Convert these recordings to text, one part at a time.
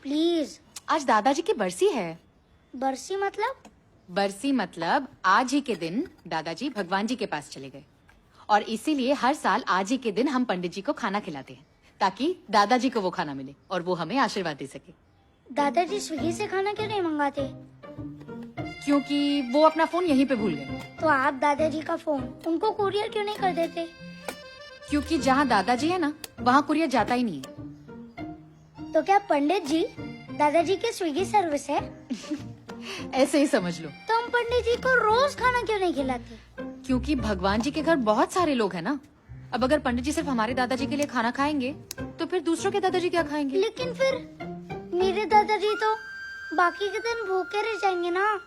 Please. आज दादाजी की बरसी है। बरसी मतलब? बरसी मतलब आज ही के दिन दादाजी भगवान जी के पास चले गए और इसीलिए हर साल आज ही के दिन हम पंडित जी को खाना खिलाते हैं ताकि दादाजी को वो खाना मिले और वो हमें आशीर्वाद दे सके। दादाजी स्विगी से खाना क्यों नहीं मंगाते? क्योंकि वो अपना फोन यहीं पे भूल गए। तो आप दादाजी का फोन उनको कुरियर क्यों नहीं कर देते? क्योंकि जहाँ दादाजी है ना वहाँ कुरियर जाता ही नहीं है। तो क्या पंडित जी दादाजी की स्विगी सर्विस है? ऐसे ही समझ लो। तो हम पंडित जी को रोज खाना क्यों नहीं खिलाते? क्योंकि भगवान जी के घर बहुत सारे लोग हैं ना। अब अगर पंडित जी सिर्फ हमारे दादाजी के लिए खाना खाएंगे तो फिर दूसरों के दादाजी क्या खाएंगे? लेकिन फिर मेरे दादाजी तो बाकी के दिन भूखे रह जाएंगे ना।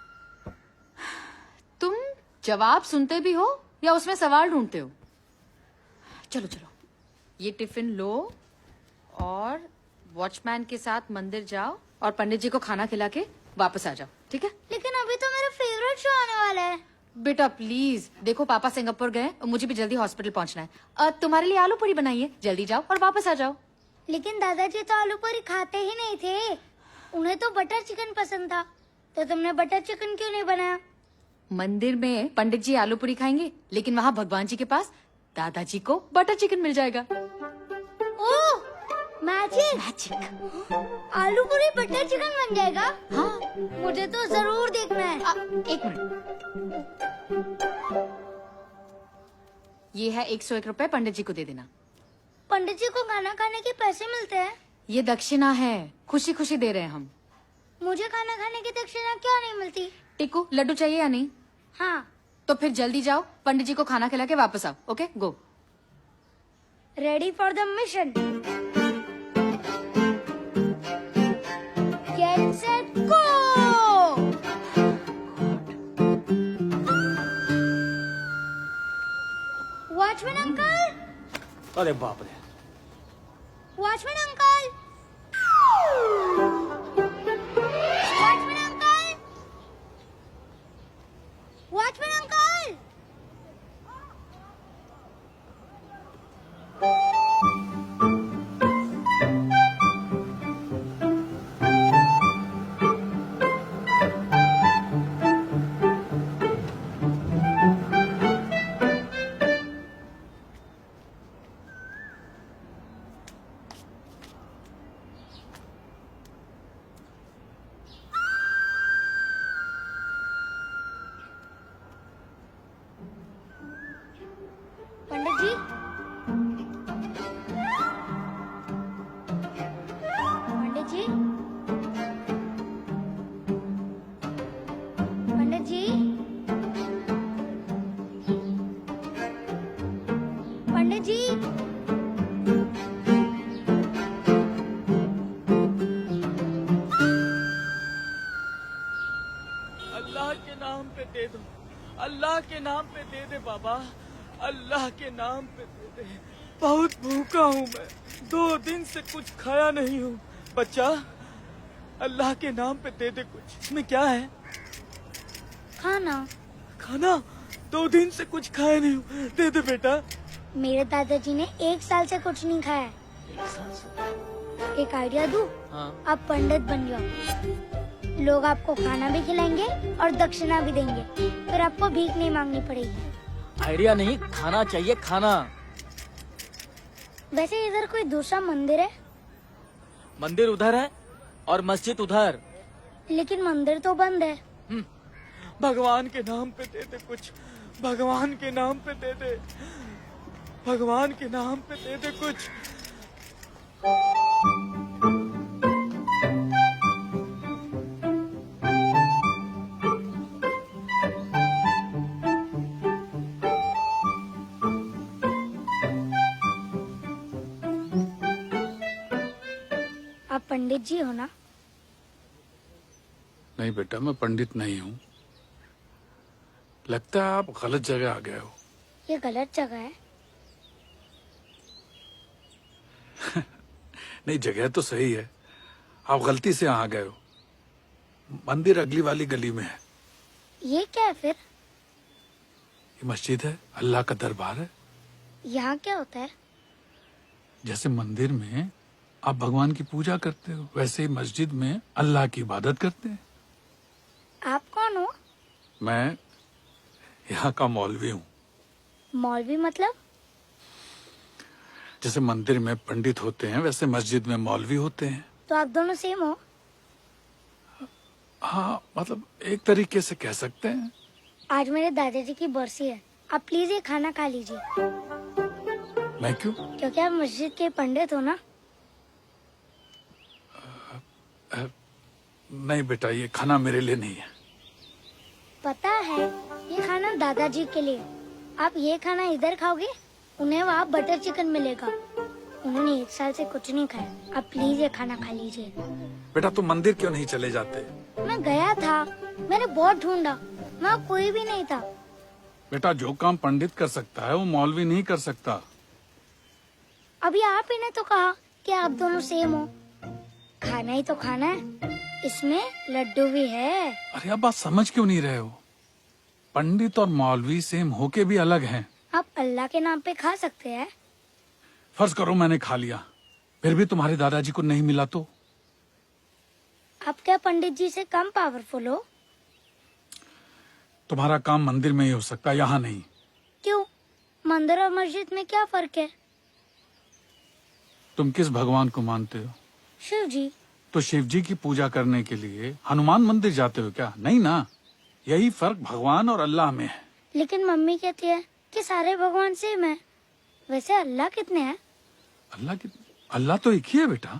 तुम जवाब सुनते भी हो या उसमें सवाल ढूंढते हो? चलो चलो, ये टिफिन लो और वॉचमैन के साथ मंदिर जाओ और पंडित जी को खाना खिला के वापस आ जाओ, ठीक है? लेकिन अभी तो मेरा फेवरेट शो आने वाला है। बेटा प्लीज, देखो पापा सिंगापुर गए और मुझे भी जल्दी हॉस्पिटल पहुंचना है। तुम्हारे लिए आलू पूरी बनाई है, जल्दी जाओ और वापस आ जाओ। लेकिन दादाजी तो आलू पूरी खाते ही नहीं थे, उन्हें तो बटर चिकन पसंद था। तो तुमने बटर चिकन क्यों नहीं बनाया? मंदिर में पंडित जी आलू पूरी खाएंगे लेकिन वहाँ भगवान जी के पास दादाजी को बटर चिकन मिल जाएगा। ओह, मैजिक! आलू पूरी बटर चिकन बन जाएगा? हाँ, मुझे तो जरूर देखना है। एक मिनट, ये है 101 रुपए, पंडित जी को दे देना। पंडित जी को खाना खाने के पैसे मिलते हैं? ये दक्षिणा है, खुशी खुशी दे रहे हैं हम। मुझे खाना खाने की दक्षिणा क्यों नहीं मिलती? टिकू, लड्डू चाहिए या नहीं? हाँ। तो फिर जल्दी जाओ, पंडित जी को खाना खिला के वापस आओ। Okay, go. Ready for the mission. Get set go. Watchman uncle! अरे बाप रे! Watchman uncle! Watchman uncle! Watchman uncle! Pandit ji, Pandit ji, Pandit ji, Pandit ji. Allah के नाम पे दे दो, अल्लाह के नाम पे दे दे बाबा, अल्लाह के नाम पे दे दे। बहुत भूखा हूँ मैं, 2 दिन से कुछ खाया नहीं हूँ। बच्चा, अल्लाह के नाम पे दे दे कुछ। इसमें क्या है? खाना। खाना? 2 दिन से कुछ खाया नहीं हूँ, दे दे बेटा। मेरे दादाजी ने 1 साल से कुछ नहीं खाया। एक आइडिया दूं? हाँ। आप पंडित बन जाओ, लोग आपको खाना भी खिलाएंगे और दक्षिणा भी देंगे, फिर आपको भीख नहीं मांगनी पड़ेगी। आइडिया नहीं, खाना चाहिए, खाना। वैसे इधर कोई दूसरा मंदिर है? मंदिर उधर है और मस्जिद उधर। लेकिन मंदिर तो बंद है। भगवान के नाम पे दे दे कुछ, भगवान के नाम पे दे दे, भगवान के नाम पे दे दे कुछ। आप पंडित जी हो ना? नहीं बेटा, मैं पंडित नहीं हूँ। लगता है आप गलत जगह आ गए हो। ये गलत जगह है। नहीं, जगह तो सही है, आप गलती से यहाँ आ गए हो। मंदिर अगली वाली गली में है। ये क्या है फिर? ये मस्जिद है, अल्लाह का दरबार है। यहाँ क्या होता है? जैसे मंदिर में आप भगवान की पूजा करते हो, वैसे ही मस्जिद में अल्लाह की इबादत करते हैं। आप कौन हो? मैं यहाँ का मौलवी हूँ। मौलवी मतलब? जैसे मंदिर में पंडित होते हैं वैसे मस्जिद में मौलवी होते हैं। तो आप दोनों सेम हो? हाँ, मतलब एक तरीके से कह सकते हैं। आज मेरे दादाजी की बरसी है, आप प्लीज ये खाना खा लीजिए। मैं क्यों? क्योंकि आप मस्जिद के पंडित हो ना। नहीं बेटा, ये खाना मेरे लिए नहीं है। पता है, ये खाना दादाजी के लिए। आप ये खाना इधर खाओगे, उन्हें वहाँ बटर चिकन मिलेगा। उन्होंने 1 साल से कुछ नहीं खाया। आप प्लीज ये खाना खा लीजिए। बेटा तुम मंदिर क्यों नहीं चले जाते? मैं गया था, मैंने बहुत ढूंढा, वहाँ कोई भी नहीं था। बेटा जो काम पंडित कर सकता है वो मौलवी नहीं कर सकता। अभी आप ही ने तो कहा कि आप दोनों सेम हो। खाना ही तो खाना है, इसमें लड्डू भी है। अरे अब बात समझ क्यों नहीं रहे हो? पंडित और मौलवी सेम होके भी अलग हैं। आप अल्लाह के नाम पे खा सकते हैं। फर्ज करो मैंने खा लिया, फिर भी तुम्हारे दादाजी को नहीं मिला तो? आप क्या पंडित जी से कम पावरफुल हो? तुम्हारा काम मंदिर में ही हो सकता है, यहाँ नहीं। क्यों? मंदिर और मस्जिद में क्या फर्क है? तुम किस भगवान को मानते हो? शिव जी। तो शिव जी की पूजा करने के लिए हनुमान मंदिर जाते हो क्या? नहीं ना। यही फर्क भगवान और अल्लाह में है। लेकिन मम्मी कहती है कि सारे भगवान सेम है। वैसे अल्लाह कितने हैं? अल्लाह तो एक ही है बेटा।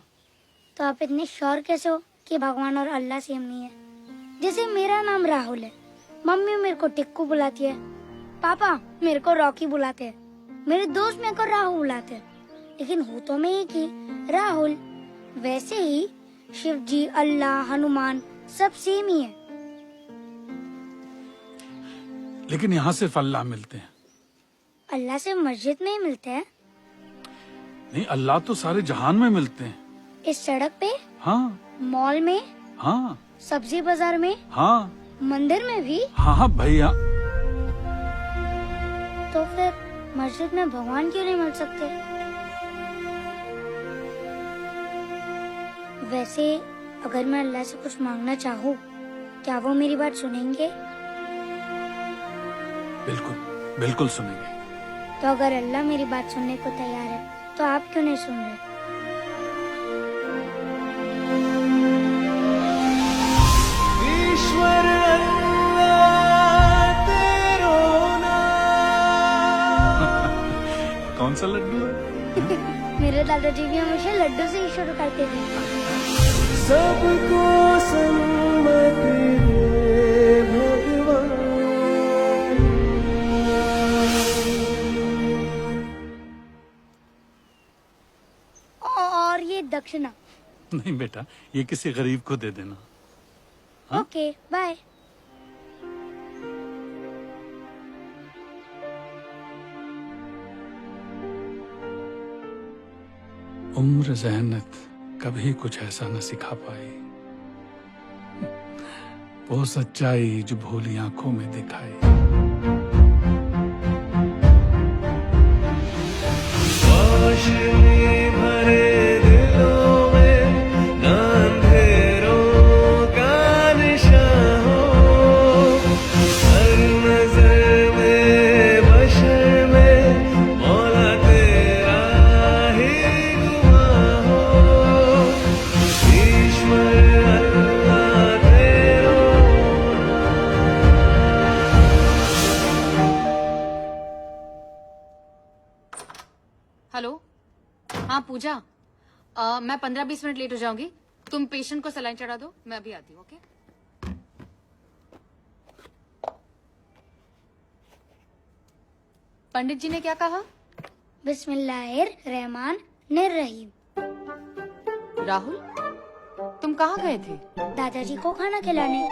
तो आप इतने श्योर कैसे हो कि भगवान और अल्लाह सेम नहीं है? जैसे मेरा नाम राहुल है, मम्मी मेरे को टिक्कू बुलाती है, पापा मेरे को रॉकी बुलाते हैं, मेरे दोस्त मेरे को राहुल बुलाते हैं, लेकिन हो तो मैं एक ही, राहुल। वैसे ही शिव जी, अल्लाह, हनुमान सब सेम ही है। लेकिन यहाँ सिर्फ अल्लाह मिलते हैं। अल्लाह से मस्जिद में ही मिलते हैं? नहीं, अल्लाह तो सारे जहान में मिलते हैं। इस सड़क पे? हाँ मॉल में? हाँ सब्जी बाजार में? हाँ मंदिर में भी? हाँ हाँ भैया। तो फिर मस्जिद में भगवान क्यों नहीं मिल सकते? वैसे अगर मैं अल्लाह से कुछ मांगना चाहूँ, क्या वो मेरी बात सुनेंगे? बिल्कुल बिल्कुल सुनेंगे। तो अगर अल्लाह मेरी बात सुनने को तैयार है, तो आप क्यों नहीं सुन रहे? ईश्वर अल्लाह तेरो नाम। कौन सा लड्डू है? मेरे दादाजी भी हमेशा लड्डू से ही शुरू करते थे। सबको सम्मति दे भगवान। और ये दक्षिणा। नहीं बेटा, ये किसी गरीब को दे देना। हाँ? Okay bye. उम्र ज़हनत कभी कुछ ऐसा न सिखा पाई, वो सच्चाई जो भोली आंखों में दिखाई। रोशनी भरे दिलों में अंधेरों का निशान हो, हर नजर में बशर में मौला तेरा ही गुआह हो। ईश्वर अल्लाह तेरो हेलो। हाँ पूजा, मैं 15-20 मिनट लेट हो जाऊंगी। तुम पेशेंट को सलाइन चढ़ा दो, मैं अभी आती हूँ। ओके? पंडित जी ने क्या कहा? बिस्मिल्लाहिर्रहमानिर्रहीम। राहुल, तुम कहाँ गए थे? दादाजी को खाना खिलाने।